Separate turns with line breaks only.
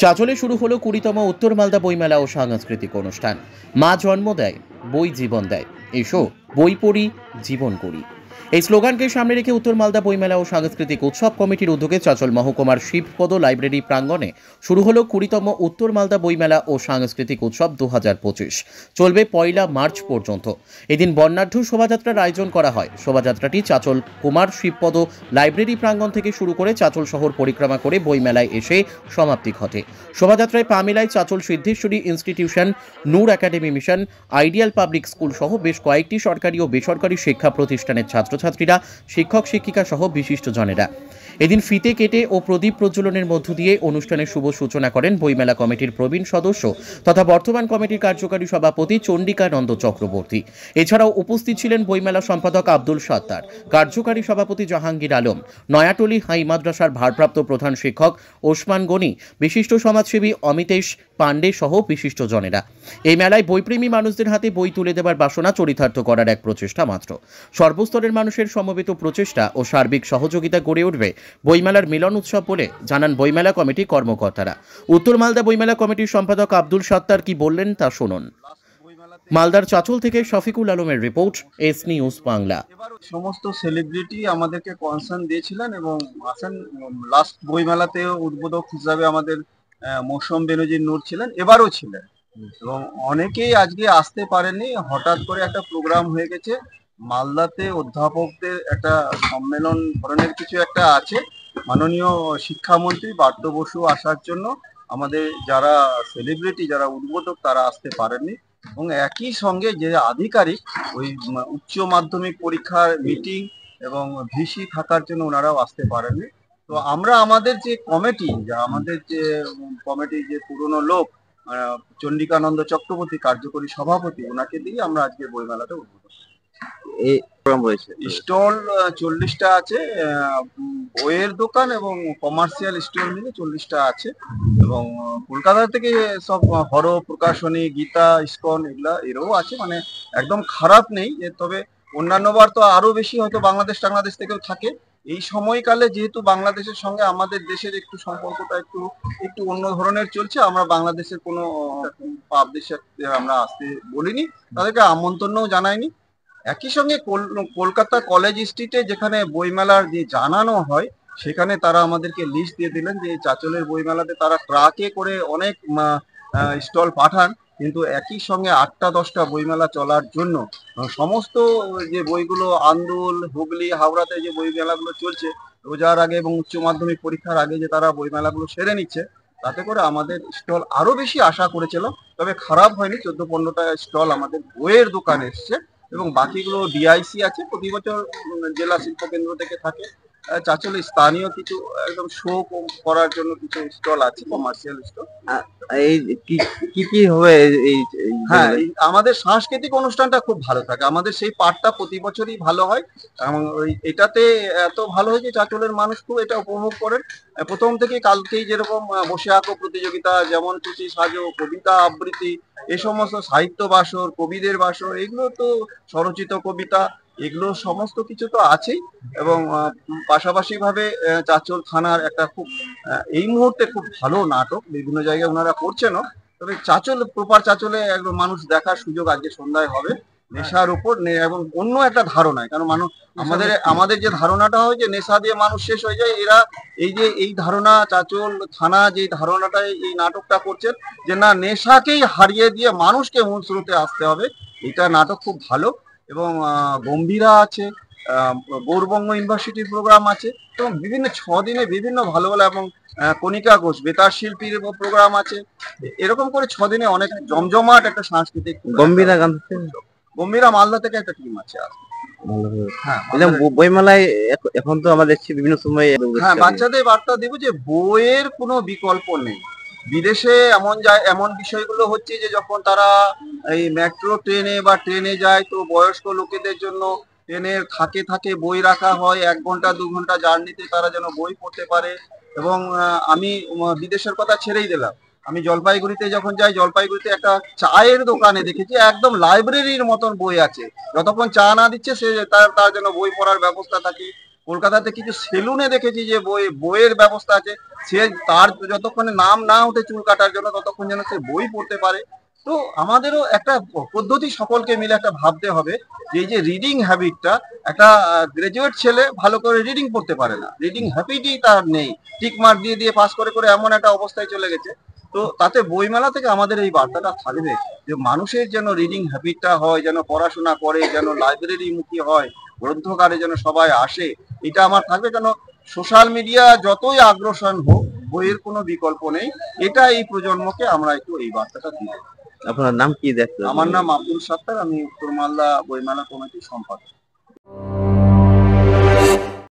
চাঁচলে শুরু হলো 20তম উত্তর মালদা বইমেলা ও সাংস্কৃতিক অনুষ্ঠান। মা জন্ম দেয়, বই জীবন দেয়। এসো বই পড়ি, জীবন করি। এই স্লোগানকে সামনে রেখে উত্তর মালদা বইমেলা ও সাংস্কৃতিক উৎসব কমিটির উদ্যোগে চাঁচল মহকুমার শিবপদ লাইব্রেরি প্রাঙ্গণে শুরু হলো 20তম উত্তর মালদা বইমেলা ও সাংস্কৃতিক উৎসব 2025। চলবে 1 মার্চ পর্যন্ত। এদিন বর্ণাঢ্য শোভাযাত্রার আয়োজন করা হয়। শোভাযাত্রাটি চাঁচল কুমার শিবপদ লাইব্রেরি প্রাঙ্গণ থেকে শুরু করে চাঁচল শহর পরিক্রমা করে বইমেলায় এসে সমাপ্তি ঘটে। শোভাযাত্রায় পা মেলায় Chanchal Siddheswari institution, Noor academy mission, ideal public school সহ বেশ কয়েকটি সরকারি ও বেসরকারি শিক্ষা প্রতিষ্ঠানের ছাত্রছাত্রীরা, শিক্ষক শিক্ষিকা সহ বিশিষ্টজনেরা। এদিন ফিতে কেটে ও প্রদীপ প্রজ্বলনের মধ্য দিয়ে অনুষ্ঠানের শুভ সূচনা করেন বইমেলা কমিটির প্রবীণ সদস্য তথা বর্তমান কমিটির কার্যকারী সভাপতি চন্ডিকানন্দ চক্রবর্তী। এছাড়াও উপস্থিত ছিলেন বইমেলা সম্পাদক আব্দুল সত্তার, কার্যকারী সভাপতি জাহাঙ্গীর আলম, নয়াটলি হাই মাদ্রাসার ভারপ্রাপ্ত প্রধান শিক্ষক ওসমান গনি, বিশিষ্ট সমাজসেবী অমিতেশ পাণ্ডে সহ বিশিষ্টজনেরা। এই মেলায় বইপ্রেমী মানুষদের হাতে বই তুলে দেওয়ার বাসনা চরিতার্থ করার এক প্রচেষ্টা মাত্র। সর্বস্তরের মানুষের সমবেত প্রচেষ্টা ও সার্বিক সহযোগিতা গড়ে উঠবে বইমেলার মিলন উৎসব বলে জানান বইমেলা কমিটি কর্মকর্তারা। উত্তর মালদা বইমেলা কমিটির সম্পাদক আব্দুল সত্তার কি বললেন তা শুনুন। মালদার চাঁচল থেকে শফিকুল আলমের রিপোর্ট, এস নিউজ বাংলা।
সমস্ত সেলিব্রিটি আমাদেরকে কনসার্ন দিয়েছিলেন এবং আসেন। লাস্ট বইমেলাতে উদ্বোধক হিসাবে আমাদের মৌসুম বেনজির নূর ছিলেন, এবারও ছিলেন এবং অনেকেই আজকে আসতে পারেননি। হঠাৎ করে একটা প্রোগ্রাম হয়ে গেছে মালদাতে, অধ্যাপকদের একটা সম্মেলন ধরনের কিছু একটা আছে। মাননীয় শিক্ষামন্ত্রী পার্থ বসু আসার জন্য আমাদের যারা সেলিব্রিটি, যারা উদ্বোধক, তারা আসতে পারেননি এবং একই সঙ্গে যে আধিকারিক ওই উচ্চ মাধ্যমিক পরীক্ষার মিটিং এবং ভিসি থাকার জন্য ওনারাও আসতে পারেননি। তো আমরা আমাদের যে কমিটি, যে পুরনো লোক চন্ডিকানন্দ চক্রবর্তী কার্যকরী সভাপতি, ওনাকে দিয়ে আমরা আজকে বইমেলাটা উদ্বোধন। এই প্রোগ্রাম হয়েছে, স্টল 40টা আছে, বইয়ের দোকান এবং কমার্শিয়াল স্টল মিলে 40টা আছে এবং কলকাতা থেকে সব হর প্রকাশনী, গীতা, ইস্কন এরও আছে। মানে একদম খারাপ নেই। তবে অন্যান্য বার তো আরো বেশি হয়তো বাংলাদেশ থেকেও থাকে। এই সময়কালে যেহেতু বাংলাদেশের সঙ্গে আমাদের দেশের একটু সম্পর্কটা একটু অন্য ধরনের চলছে, আমরা বাংলাদেশের কোনো পাবলিশার আমরা আসতে বলিনি, তাদেরকে আমন্ত্রণও জানাইনি। একই সঙ্গে কলকাতা কলেজ স্ট্রিটে যেখানে বইমেলার যে জানানো হয়, সেখানে তারা আমাদেরকে লিস্ট দিয়ে দিলেন যে চাঁচলের বইমেলাতে তারা ট্রাকে করে অনেক স্টল পাঠান, কিন্তু একই সঙ্গে 8টা-10টা বইমেলা চলার জন্য সমস্ত যে বইগুলো আন্দুল, হুগলি, হাওড়াতে যে বই মেলাগুলো চলছে রোজার আগে এবং উচ্চ মাধ্যমিক পরীক্ষার আগে, যে তারা বইমেলাগুলো সেরে নিচ্ছে, তাতে করে আমাদের স্টল আরো বেশি আশা করেছিল। তবে খারাপ হয়নি, 14-15টা স্টল আমাদের বইয়ের দোকানে এসছে এবং বাকিগুলো ডিআইসি আছে, প্রতি বছর জেলা শিল্প কেন্দ্র থেকে থাকে। চাঁচলে স্থানীয় কিছু একদম শো করার জন্য কিছু স্টল আছে, কমার্শিয়াল স্টল। এই কি হবে হ্যাঁ, আমাদের সাংস্কৃতিক অনুষ্ঠানটা খুব ভালো থাকে, আমাদের সেই পাঠটা প্রতি বছরই ভালো হয় এবং এটাতে এত ভালো হয় যে চাঁচলের মানুষ খুব এটা উপভোগ করেন। প্রথম থেকে কালকেই যেরকম বসে আঁকো প্রতিযোগিতা, যেমন খুশি সাজো, কবিতা আবৃত্তি, এই সমস্ত সাহিত্য বাসর, কবিদের বাসর, এগুলো তো স্বরচিত কবিতা, এগুলো সমস্ত কিছু তো আছেই এবং পাশাপাশি ভাবে চাঁচল থানার একটা খুব এই মুহূর্তে খুব ভালো নাটক বিভিন্ন জায়গায় ওনারা করছেনও। তবে প্রপার চাঁচলে একদম মানুষ দেখার সুযোগ আজকে সন্ধ্যায় হবে নেশার উপর এবং অন্য একটা ধারণায়। কারণ আমাদের যে ধারণাটা হয় যে নেশা দিয়ে মানুষ শেষ হয়ে যায়, এরা এই ধারণা, চাঁচল থানা যে ধারণাটায় এই নাটকটা করছেন যে না, নেশাকেই হারিয়ে দিয়ে মানুষকে মূল স্রোতে আসতে হবে। এটা নাটক খুব ভালো এবং গম্ভীরা আছে, গৌরবঙ্গ ইউনিভার্সিটির প্রোগ্রাম আছে এবং বিভিন্ন 6 দিনে বিভিন্ন ভালো ভালো এবং কণিকা ঘোষ বেতার শিল্পীর প্রোগ্রাম আছে। এরকম করে 6 দিনে অনেক জমজমাট একটা সাংস্কৃতিক। গম্ভীরা মালদা থেকে একটা টিম আছে। হ্যাঁ, বইমেলায় এখন তো আমরা দেখছি বিভিন্ন সময়। হ্যাঁ, বাচ্চাদের বার্তা দেবো যে বইয়ের কোনো বিকল্প নেই। বিদেশে এমন বিষয়গুলো হচ্ছে যে যখন তারা এই মেট্রো ট্রেনে বা ট্রেনে যায়, তো বয়স্ক লোকেদের জন্য ট্রেনের থাকে বই রাখা হয়, 1 ঘন্টা 2 ঘন্টা জার্নিতে তারা যেন বই পড়তে পারে। এবং আমি বিদেশের কথা ছেড়েই দিলাম, আমি জলপাইগুড়িতে যখন যাই, জলপাইগুড়িতে একটা চায়ের দোকানে দেখেছি একদম লাইব্রেরির মতন বই আছে, যতক্ষণ চা না দিচ্ছে সে তার জন্য বই পড়ার ব্যবস্থা থাকে। কলকাতাতে কিছু সেলুনে দেখেছি যে বইয়ের ব্যবস্থা আছে, সে তার যতক্ষণে নাম না ওঠে চুল কাটার জন্য ততক্ষণ যেন সে বই পড়তে পারে। তো আমাদেরও একটা পদ্ধতি সকলকে মিলে একটা ভাবতে হবে যে এই যে রিডিং হ্যাবিটটা, একটা গ্রাজুয়েট ছেলে ভালো করে রিডিং পড়তে পারে না, রিডিং হ্যাবিটই তার নেই, টিক মার্ক দিয়ে দিয়ে পাস করে করে এমন একটা অবস্থায় চলে গেছে। তো তাতে বইমেলা থেকে আমাদের এই বার্তাটা থাকবে যে মানুষের যেন রিডিং হ্যাবিটটা হয়, যেন পড়াশোনা করে, যেন লাইব্রেরি মুখী হয়, গ্রন্থকারে যেন সবাই আসে, এটা আমার থাকবে। কেন সোশ্যাল মিডিয়া যতই আগ্রাসন হোক, বইয়ের কোনো বিকল্প নেই। এটা এই প্রজন্মকে আমরা একটু এই বার্তাটা দিই।
আপনার নাম কি? দেখতে
আমার নাম আব্দুল সাত্তার, আমি উত্তর মালদা বইমেলা কমিটির সম্পাদক।